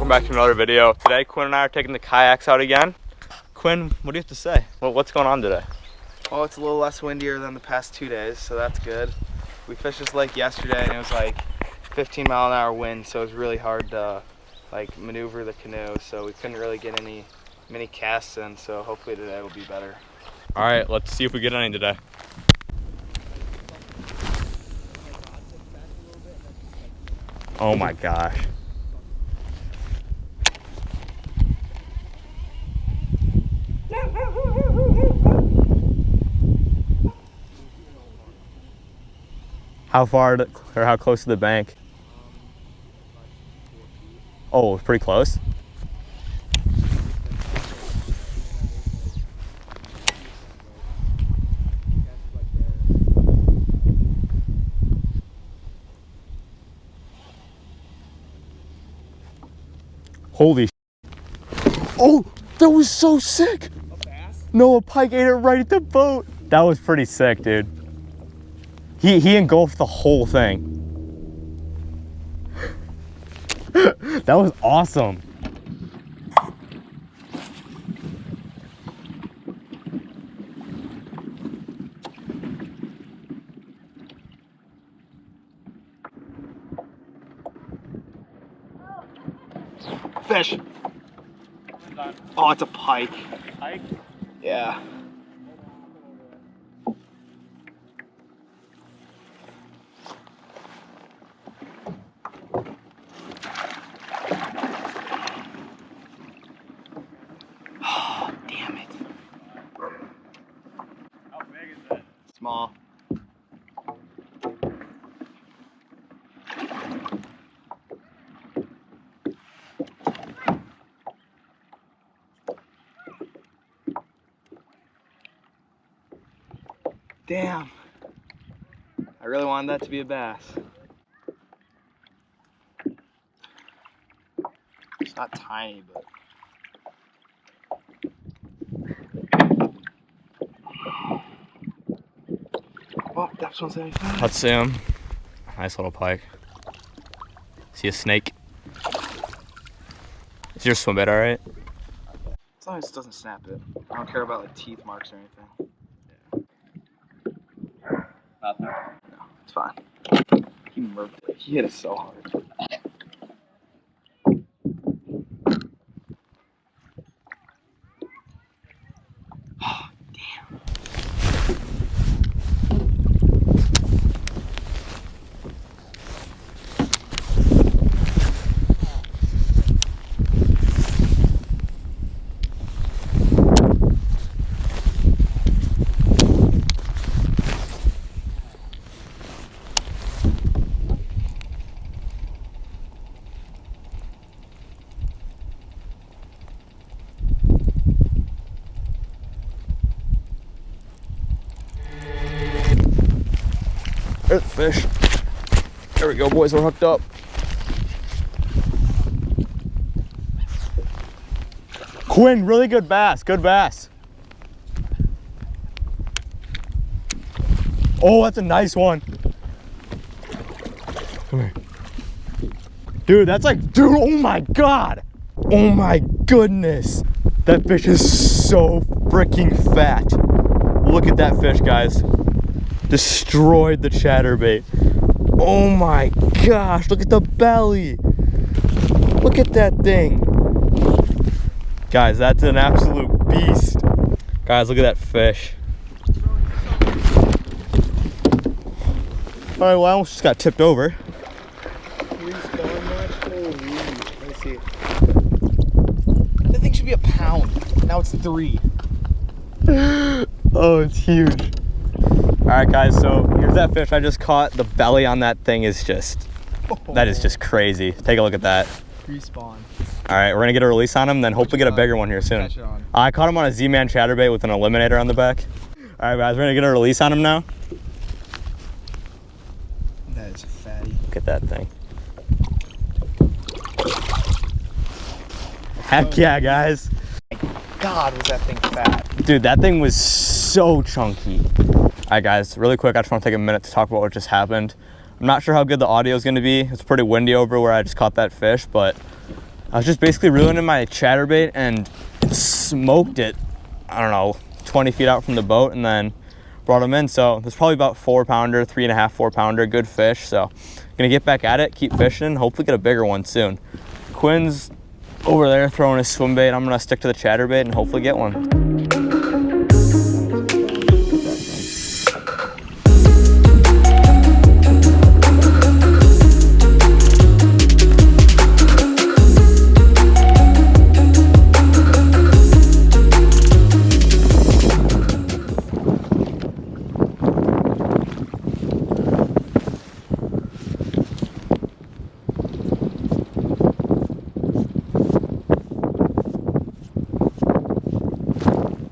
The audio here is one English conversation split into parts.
welcome back to another video. Today Quinn and I are taking the kayaks out again. Quinn, what do you have to say? What's going on today? Well, it's a little less windier than the past 2 days, so that's good. We fished this lake yesterday and it was like 15-mile-an-hour wind, so it was really hard to like maneuver the canoe, so we couldn't really get any mini casts in, so hopefully today will be better. All right, let's see if we get any today. Oh my gosh. How far or how close to the bank? Oh, pretty close. Holy sh**. Oh, that was so sick. A bass? No, a pike ate it right at the boat. That was pretty sick, dude. He engulfed the whole thing. That was awesome. Fish. Oh, it's a pike. Pike? Yeah. Oh, damn it. How big is it? Small. Damn. I really wanted that to be a bass. It's not tiny, but... Oh, that's 175. Let's see him. Nice little pike. See a snake. Is your swim bait all right? As long as it doesn't snap it. I don't care about like teeth marks or anything. Nothing. No, it's fine. He murked it. He hit it so hard. Oh, damn. There's the fish. There we go, boys, we're hooked up. Quinn, really good bass, good bass. Oh, that's a nice one. Come here. Dude, that's like, dude, oh my God. Oh my goodness. That fish is so freaking fat. Look at that fish, guys. Destroyed the chatterbait. Oh my gosh, look at the belly. Look at that thing. Guys, that's an absolute beast. Guys, look at that fish. All right, well, I almost just got tipped over. Let me see. That thing should be a pound. Now it's 3. Oh, it's huge. All right, guys, so here's that fish I just caught. The belly on that thing is just, that is just crazy. Take a look at that. Respawn. All right, we're gonna get a release on him, then hopefully get a bigger one here soon. Catch it on. I caught him on a Z-Man chatterbait with an eliminator on the back. All right, guys, we're gonna get a release on him now. That is a fatty. Look at that thing. Heck yeah, guys. God, was that thing fat. Dude, that thing was so chunky. All right, guys, really quick, I just want to take a minute to talk about what just happened. I'm not sure how good the audio is going to be. It's pretty windy over where I just caught that fish, but I was just basically reeling in my chatterbait and it smoked it, I don't know, 20 feet out from the boat, and then brought them in. So there's probably about 4-pounder, 3.5, 4-pounder, good fish. So gonna get back at it, keep fishing, hopefully get a bigger one soon. Quinn's over there throwing his swim bait. I'm gonna stick to the chatterbait and hopefully get one.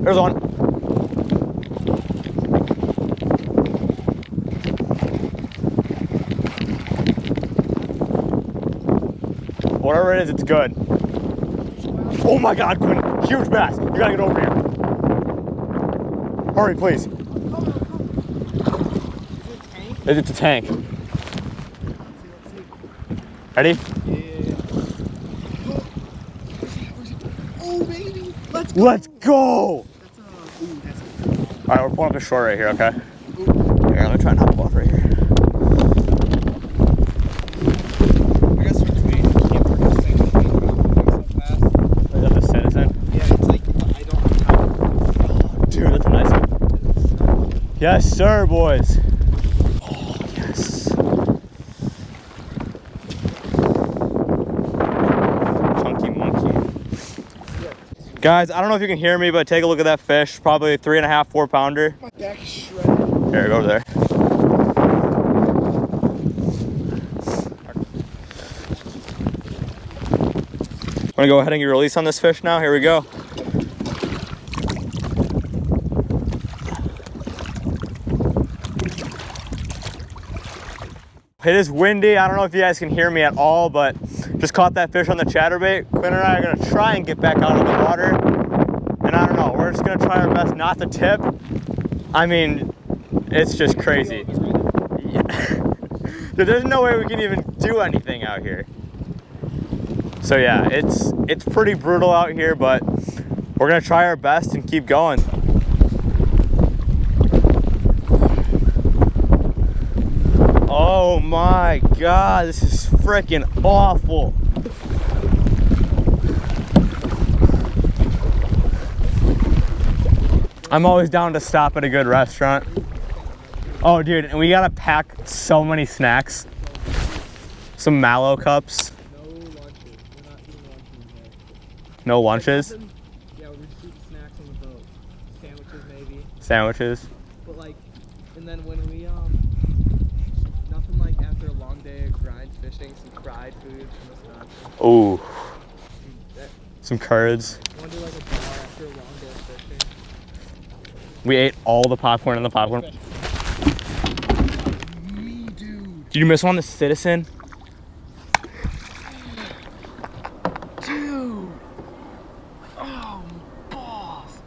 There's one. Whatever it is, it's good. Oh my God, Quinn, huge bass. You gotta get over here. Hurry, please. It's a tank. Ready? Yeah. Oh, baby. Let's go. Let's go. That's All right, we're pulling up the shore right here, okay? Here, let me try and hop off right here. I got switch weight. I can't work the same so fast. Is that the Citizen? Yeah, it's like I don't have time. Oh, dude, that's a nice one. Yes, sir, boys. Oh, yes. Chunky monkey. Guys, I don't know if you can hear me, but take a look at that fish. Probably a 3.5, 4-pounder. My back is shredded. Here, go over there. I'm gonna go ahead and get a release on this fish now. Here we go. It is windy. I don't know if you guys can hear me at all, but just caught that fish on the chatterbait. Quinn and I are gonna try and get back out of the water. And I don't know, we're just gonna try our best not to tip. I mean, it's just crazy. Yeah. There's no way we can even do anything out here. So yeah, it's pretty brutal out here, but we're gonna try our best and keep going. Oh my God, this is freaking awful. I'm always down to stop at a good restaurant. Oh dude, and we gotta pack so many snacks. Some mallow cups. No lunches. We're not eating lunch in here. No lunches? Yeah, we're just eating snacks on the boat. Sandwiches maybe. Sandwiches. But like, and then when we nothing like after a long day of grind fishing, some fried food from the stuff. Ooh. Some curds. Want to do like a bar after a long day of fishing? We ate all the popcorn in the popcorn. Dude. Did you miss one on the Citizen? Dude. Oh, boss.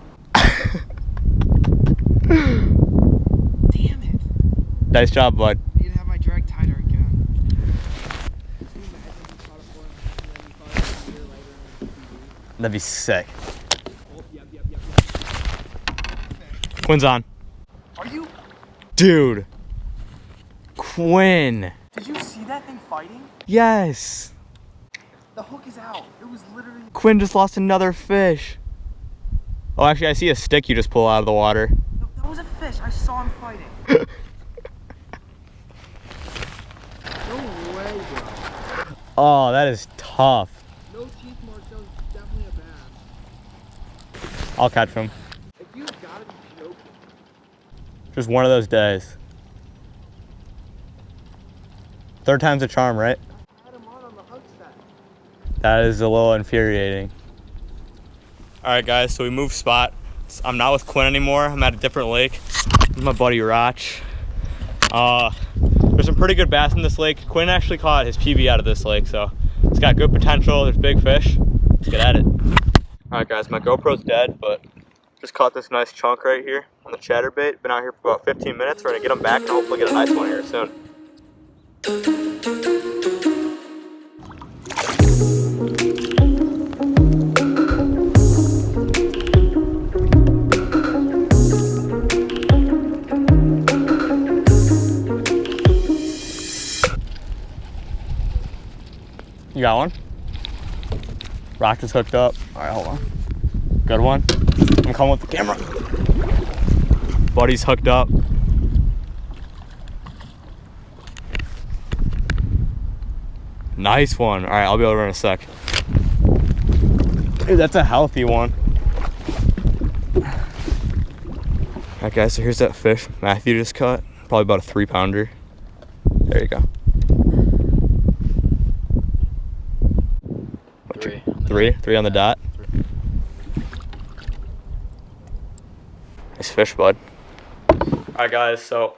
Damn it. Nice job, bud. Need to have my drag tighter again. That'd be sick. Oh, yep. Quinn's on. Are you? Dude. Quinn. Did you see that thing fighting? Yes. The hook is out. It was literally. Quinn just lost another fish. Oh, actually, I see a stick you just pull out of the water. No, that was a fish. I saw him fighting. No way, bro. Oh, that is tough. No teeth marks. That was definitely a bass. I'll catch him. If you gotta be joking. Just one of those days. Third time's a charm, right? I had him on the hook set. That is a little infuriating. All right, guys, so we moved spot. I'm not with Quinn anymore. I'm at a different lake. This is my buddy Roch. There's some pretty good bass in this lake. Quinn actually caught his PB out of this lake, so it's got good potential. There's big fish. Let's get at it. All right, guys, my GoPro's dead, but just caught this nice chunk right here on the chatterbait. Been out here for about 15 minutes. We're gonna get them back and hopefully get a nice one here soon. You got one? Rock is hooked up. All right, hold on. Good one. I'm coming with the camera. Buddy's hooked up. Nice one. All right, I'll be over in a sec. Dude, that's a healthy one. All right, guys, so here's that fish Matthew just caught. Probably about a 3-pounder. There you go. Three on the dot. Nice fish, bud. Alright guys, so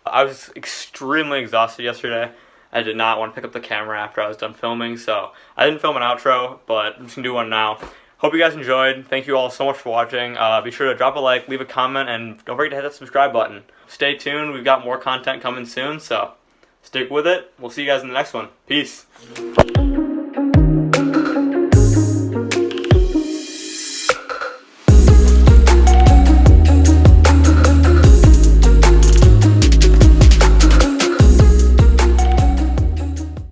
I was extremely exhausted yesterday. I did not want to pick up the camera after I was done filming, so I didn't film an outro, but I'm just going to do one now. Hope you guys enjoyed. Thank you all so much for watching. Be sure to drop a like, leave a comment, and don't forget to hit that subscribe button. Stay tuned. We've got more content coming soon, so stick with it. We'll see you guys in the next one. Peace.